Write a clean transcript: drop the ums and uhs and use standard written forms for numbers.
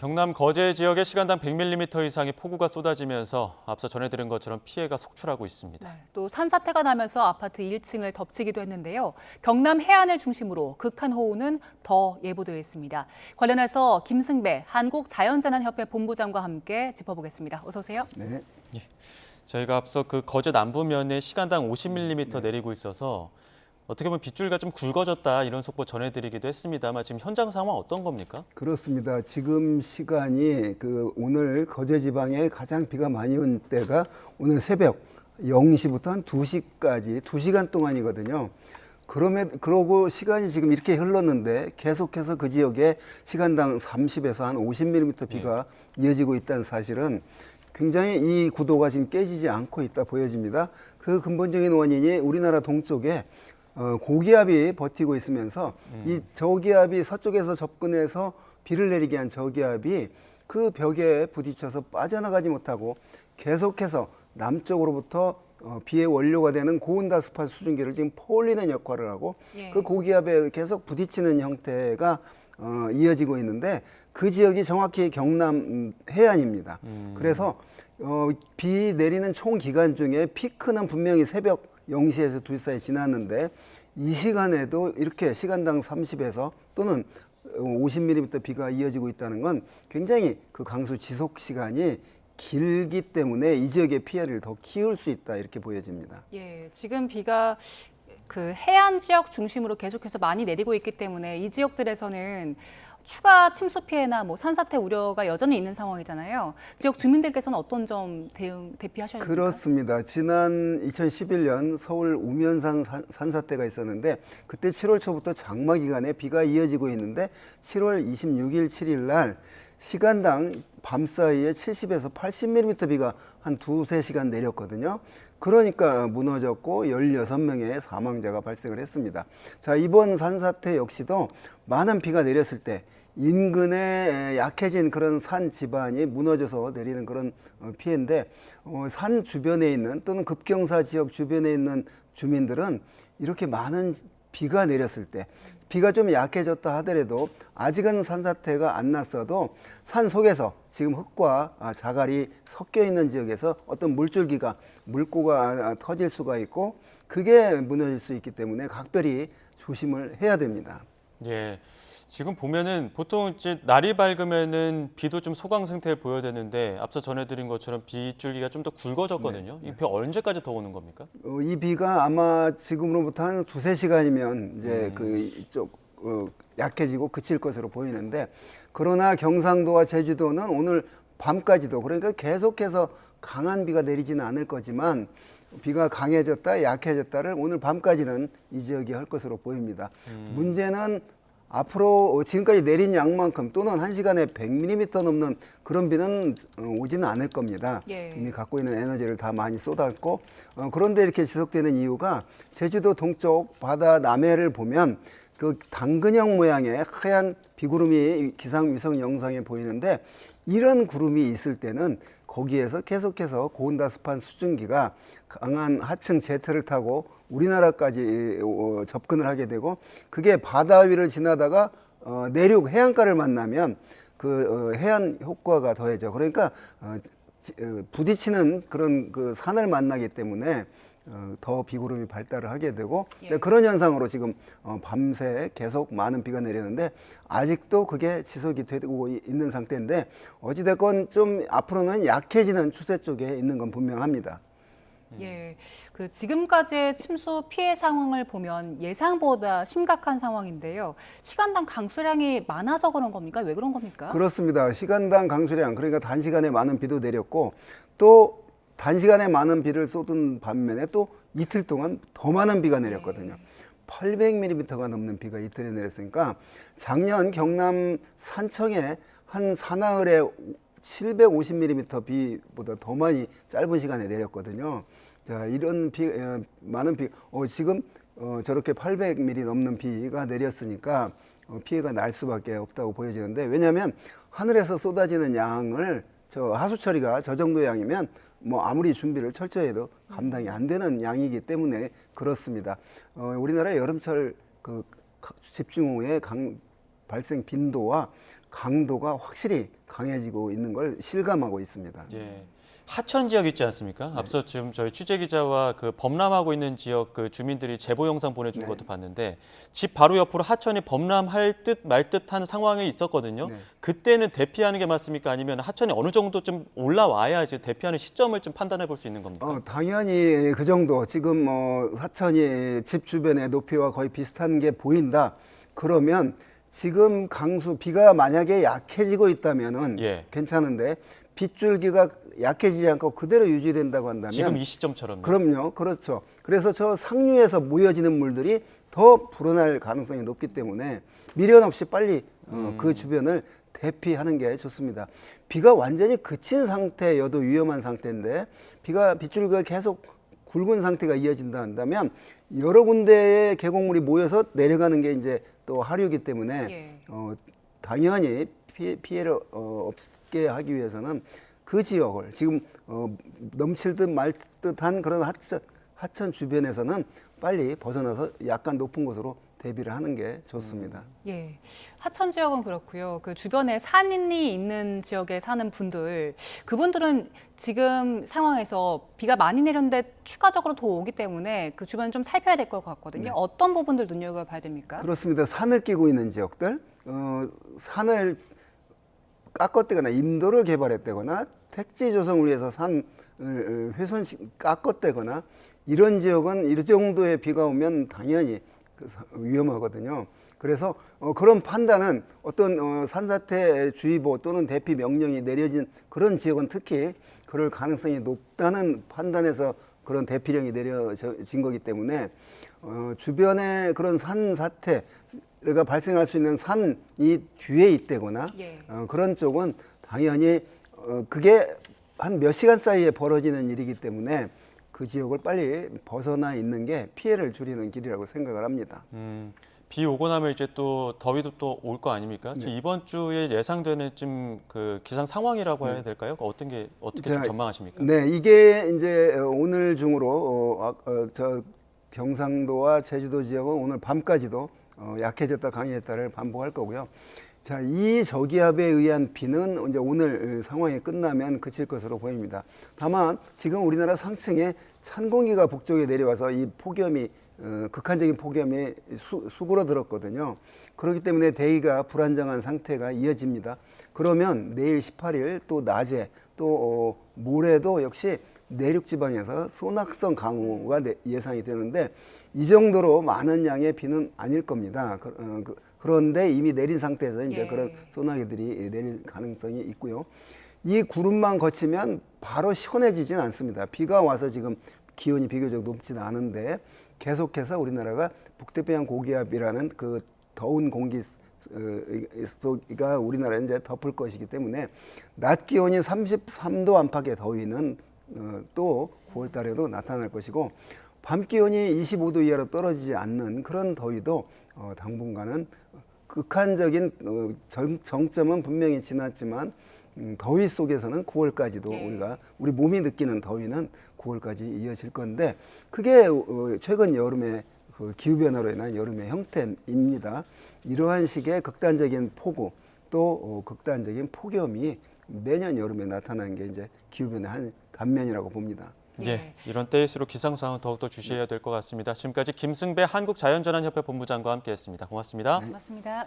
경남 거제 지역에 시간당 100mm 이상의 폭우가 쏟아지면서 앞서 전해드린 것처럼 피해가 속출하고 있습니다. 네, 또 산사태가 나면서 아파트 1층을 덮치기도 했는데요. 경남 해안을 중심으로 극한 호우는 더 예보되어 있습니다. 관련해서 김승배 한국자연재난협회 본부장과 함께 짚어보겠습니다. 어서 오세요. 네. 저희가 앞서 그 거제 남부면에 시간당 50mm 내리고 있어서 어떻게 보면 빗줄기가 좀 굵어졌다 이런 속보 전해드리기도 했습니다만 지금 현장 상황 어떤 겁니까? 그렇습니다. 지금 시간이 오늘 거제 지방에 가장 비가 많이 온 때가 오늘 새벽 0시부터 한 2시까지 2시간 동안이거든요. 그러고 시간이 지금 이렇게 흘렀는데 계속해서 그 지역에 시간당 30에서 한 50mm 비가 이어지고 있다는 사실은 굉장히 이 구도가 지금 깨지지 않고 있다 보여집니다. 그 근본적인 원인이 우리나라 동쪽에 고기압이 버티고 있으면서 이 저기압이 서쪽에서 접근해서 비를 내리게 한 저기압이 그 벽에 부딪혀서 빠져나가지 못하고 계속해서 남쪽으로부터 비의 원료가 되는 고온다습한 수증기를 지금 퍼올리는 역할을 하고 그 고기압에 계속 부딪히는 형태가 이어지고 있는데 그 지역이 정확히 경남 해안입니다. 그래서 비 내리는 총 기간 중에 피크는 분명히 새벽 0시에서 2시 사이 지났는데 이 시간에도 이렇게 시간당 30에서 또는 50mm 비가 이어지고 있다는 건 굉장히 그 강수 지속 시간이 길기 때문에 이 지역의 피해를 더 키울 수 있다 이렇게 보여집니다. 예, 지금 비가 그 해안 지역 중심으로 계속해서 많이 내리고 있기 때문에 이 지역들에서는 추가 침수 피해나 산사태 우려가 여전히 있는 상황이잖아요. 지역 주민들께서는 어떤 점 대피하셔야 됩니까? 그렇습니다. 지난 2011년 서울 우면산 산사태가 있었는데 그때 7월 초부터 장마 기간에 비가 이어지고 있는데 7월 26일, 7일 날 시간당 밤사이에 70에서 80mm 비가 한 2-3시간 내렸거든요. 그러니까 무너졌고 16명의 사망자가 발생을 했습니다. 자, 이번 산사태 역시도 많은 비가 내렸을 때 인근에 약해진 그런 산 지반이 무너져서 내리는 그런 피해인데 산 주변에 있는 또는 급경사 지역 주변에 있는 주민들은 이렇게 많은 비가 내렸을 때 비가 좀 약해졌다 하더라도 아직은 산사태가 안 났어도 산 속에서 지금 흙과 자갈이 섞여 있는 지역에서 어떤 물줄기가 물고가 터질 수가 있고 그게 무너질 수 있기 때문에 각별히 조심을 해야 됩니다. 예. 지금 보면은 보통 이제 날이 밝으면은 비도 좀 소강 상태를 보여야 되는데 앞서 전해드린 것처럼 빗줄기가 좀 더 굵어졌거든요. 이 비 언제까지 더 오는 겁니까? 이 비가 아마 지금으로부터 한 2-3시간이면 이제 이쪽 약해지고 그칠 것으로 보이는데 그러나 경상도와 제주도는 오늘 밤까지도 그러니까 계속해서 강한 비가 내리지는 않을 거지만 비가 강해졌다 약해졌다를 오늘 밤까지는 이 지역이 할 것으로 보입니다. 문제는 앞으로 지금까지 내린 양만큼 또는 1시간에 100mm 넘는 그런 비는 오지는 않을 겁니다. 이미 갖고 있는 에너지를 다 많이 쏟았고 그런데 이렇게 지속되는 이유가 제주도 동쪽 바다 남해를 보면 그 당근형 모양의 하얀 비구름이 기상위성 영상에 보이는데 이런 구름이 있을 때는 거기에서 계속해서 고온다습한 수증기가 강한 하층 제트를 타고 우리나라까지 접근을 하게 되고 그게 바다 위를 지나다가 내륙 해안가를 만나면 그 해안 효과가 더해져. 그러니까 부딪히는 그런 그 산을 만나기 때문에 더 비구름이 발달을 하게 되고 그런 현상으로 지금 밤새 계속 많은 비가 내리는데 아직도 그게 지속이 되고 있는 상태인데 어찌됐건 좀 앞으로는 약해지는 추세 쪽에 있는 건 분명합니다. 예, 그 지금까지의 침수 피해 상황을 보면 예상보다 심각한 상황인데요. 시간당 강수량이 많아서 그런 겁니까? 왜 그런 겁니까? 그렇습니다. 시간당 강수량 그러니까 단시간에 많은 비도 내렸고 또 단시간에 많은 비를 쏟은 반면에 또 이틀 동안 더 많은 비가 내렸거든요. 800mm가 넘는 비가 이틀에 내렸으니까 작년 경남 산청에 한 사나흘에 750mm 비보다 더 많이 짧은 시간에 내렸거든요. 자, 이런 많은 비, 지금 저렇게 800mm 넘는 비가 내렸으니까 피해가 날 수밖에 없다고 보여지는데 왜냐하면 하늘에서 쏟아지는 양을 하수 처리가 저 정도 양이면 아무리 준비를 철저히 해도 감당이 안 되는 양이기 때문에 그렇습니다. 우리나라의 여름철 그 집중호우의 발생 빈도와 강도가 확실히 강해지고 있는 걸 실감하고 있습니다. 예. 하천 지역 있지 않습니까? 앞서 지금 저희 취재 기자와 그 범람하고 있는 지역 그 주민들이 제보 영상 보내준 것도 봤는데 집 바로 옆으로 하천이 범람할 듯 말 듯한 상황이 있었거든요. 네. 그때는 대피하는 게 맞습니까? 아니면 하천이 어느 정도 좀 올라와야 이제 대피하는 시점을 좀 판단해 볼 수 있는 겁니까? 당연히 그 정도 지금 하천이 집 주변의 높이와 거의 비슷한 게 보인다. 그러면 지금 강수 비가 만약에 약해지고 있다면은 예. 괜찮은데 빗줄기가 약해지지 않고 그대로 유지된다고 한다면 지금 이 시점처럼요. 그럼요. 그렇죠. 그래서 저 상류에서 모여지는 물들이 더 불어날 가능성이 높기 때문에 미련 없이 빨리 그 주변을 대피하는 게 좋습니다. 비가 완전히 그친 상태여도 위험한 상태인데 빗줄기가 계속 굵은 상태가 이어진다 한다면 여러 군데의 계곡물이 모여서 내려가는 게 이제 또 하류이기 때문에 예. 당연히 피해를 없게 하기 위해서는 그 지역을 지금 넘칠 듯 말 듯한 그런 하천 주변에서는 빨리 벗어나서 약간 높은 곳으로 대비를 하는 게 좋습니다. 예, 하천 지역은 그렇고요. 그 주변에 산이 있는 지역에 사는 분들, 그분들은 지금 상황에서 비가 많이 내렸는데 추가적으로 더 오기 때문에 그 주변을 좀 살펴야 될 것 같거든요. 네. 어떤 부분들 눈여겨봐야 됩니까? 그렇습니다. 산을 끼고 있는 지역들, 산을 깎았다거나 임도를 개발했다거나 택지 조성을 위해서 산을 훼손식 깎았다거나 이런 지역은 이 정도의 비가 오면 당연히 위험하거든요. 그래서 그런 판단은 어떤 산사태 주의보 또는 대피 명령이 내려진 그런 지역은 특히 그럴 가능성이 높다는 판단에서 그런 대피령이 내려진 거기 때문에 주변에 그런 산사태가 발생할 수 있는 산이 뒤에 있다거나 예. 그런 쪽은 당연히 그게 한 몇 시간 사이에 벌어지는 일이기 때문에 그 지역을 빨리 벗어나 있는 게 피해를 줄이는 길이라고 생각을 합니다. 비 오고 나면 이제 또 더위도 또 올 거 아닙니까? 지금 이번 주에 예상되는 좀 그 기상 상황이라고 해야 될까요? 어떻게 좀 전망하십니까? 네, 이게 이제 오늘 중으로 저 경상도와 제주도 지역은 오늘 밤까지도 약해졌다 강해졌다를 반복할 거고요. 자, 이 저기압에 의한 비는 이제 오늘 상황이 끝나면 그칠 것으로 보입니다. 다만 지금 우리나라 상층에 찬 공기가 북쪽에 내려와서 이 폭염이 극한적인 폭염이 수그러들었거든요. 그렇기 때문에 대기가 불안정한 상태가 이어집니다. 그러면 내일 18일 또 낮에 또 모레도 역시 내륙 지방에서 소낙성 강우가 예상이 되는데 이 정도로 많은 양의 비는 아닐 겁니다. 그런데 이미 내린 상태에서 이제 예. 그런 소나기들이 내릴 가능성이 있고요. 이 구름만 거치면 바로 시원해지진 않습니다. 비가 와서 지금 기온이 비교적 높지는 않은데 계속해서 우리나라가 북태평양 고기압이라는 그 더운 공기 속가 우리나라에 이제 덮을 것이기 때문에 낮 기온이 33도 안팎의 더위는 또 9월 달에도 나타날 것이고 밤 기온이 25도 이하로 떨어지지 않는 그런 더위도 당분간은 극한적인 정점은 분명히 지났지만 더위 속에서는 9월까지도 예. 우리 몸이 느끼는 더위는 9월까지 이어질 건데 그게 최근 여름의 그 기후변화로 인한 여름의 형태입니다. 이러한 식의 극단적인 폭우 또 극단적인 폭염이 매년 여름에 나타나는 게 이제 기후변화의 한 단면이라고 봅니다. 예, 이런 때일수록 기상 상황 더욱더 주시해야 될 것 같습니다. 지금까지 김승배 한국자연재난협회 본부장과 함께했습니다. 고맙습니다. 고맙습니다.